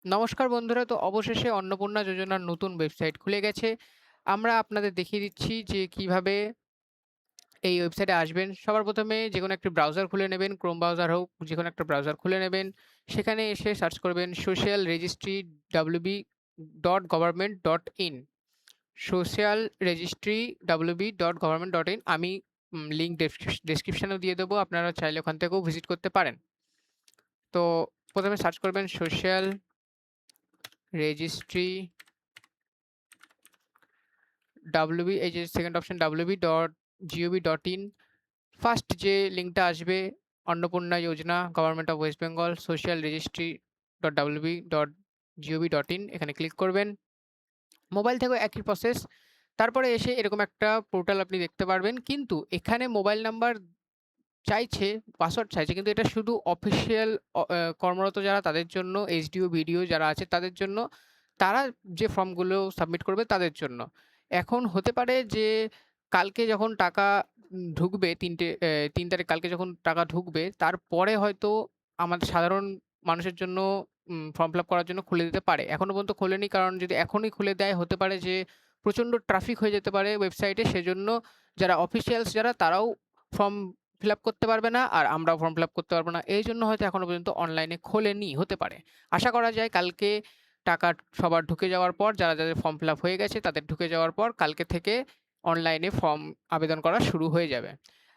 নমস্কার বন্ধুরা, তো অবশেষে অন্নপূর্ণা যোজনার নতুন ওয়েবসাইট খুলে গেছে। আমরা আপনাদের দেখিয়ে দিচ্ছি যে কিভাবে এই ওয়েবসাইটে আসবেন। সবার ১ম এ যেকোনো একটি ব্রাউজার খুলে নেবেন, Chrome ব্রাউজার হোক, যেকোনো একটা ব্রাউজার খুলে নেবেন। সেখানে এসে সার্চ করবেন social registry wb.government.in social registry wb.government.in আমি লিঙ্ক ডেসক্রিপশনেও দিয়ে দেবো। আপনারা চাইলে ওখান থেকেও ভিজিট করতে পারেন। তো ১ম এ সার্চ করবেন সোশ্যাল রেজিস্ট্রি এই যে সেকেন্ড অপশন wb.gov.in ফার্স্ট যে লিঙ্কটা আসবে Annapurna Yojana government of west Bengal social registry www.gov.in এখানে ক্লিক করবেন। মোবাইল থেকেও একই প্রসেস। তারপরে এসে এরকম একটা পোর্টাল আপনি দেখতে পারবেন। কিন্তু এখানে মোবাইল নাম্বার চাইছে, পাসওয়ার্ড চাইছে, কিন্তু এটা শুধু অফিসিয়াল কর্মরত যারা তাদের জন্য, এসডিও, বিডিও যারা আছে তাদের জন্য, তারা যে ফর্মগুলো সাবমিট করবে তাদের জন্য। এখন হতে পারে যে কালকে যখন টাকা ঢুকবে ৩ তারিখ কালকে যখন টাকা ঢুকবে তারপরে হয়তো আমাদের সাধারণ মানুষের জন্য ফর্ম ফিল আপ করার জন্য খুলে দিতে পারে। এখনো পর্যন্ত খোলেনি, কারণ যদি এখনই খুলে দেয় হতে পারে যে প্রচণ্ড ট্রাফিক হয়ে যেতে পারে ওয়েবসাইটে। সেজন্য যারা অফিসিয়ালস যারা তারাও ফর্ম ফিল আপ করতে পারবে না, আর আমরাও ফর্ম ফিল আপ করতে পারব না। এইজন্য হয়তো এখনো পর্যন্ত অনলাইনে খোলেনি, হতে পারে। আশা করা যায় কালকে টাকা সবার ঢুকে যাওয়ার পর, যাদের ফর্ম ফিল আপ হয়ে গেছে তাদের ঢুকে যাওয়ার পর কালকে থেকে অনলাইনে ফর্ম আবেদন করা শুরু হয়ে যাবে।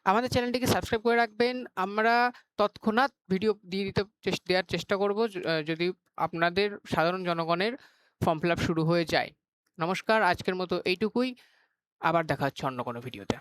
আমাদের চ্যানেলটিকে সাবস্ক্রাইব করে রাখবেন। আমরা তৎক্ষণাৎ ভিডিও দিয়ে দেওয়ার চেষ্টা করব যদি আপনাদের সাধারণ জনগণের ফর্ম ফিল আপ শুরু হয়ে যায়। নমস্কার, আজকের মতো এইটুকুই। আবার দেখা হচ্ছে অন্য কোনো ভিডিওতে।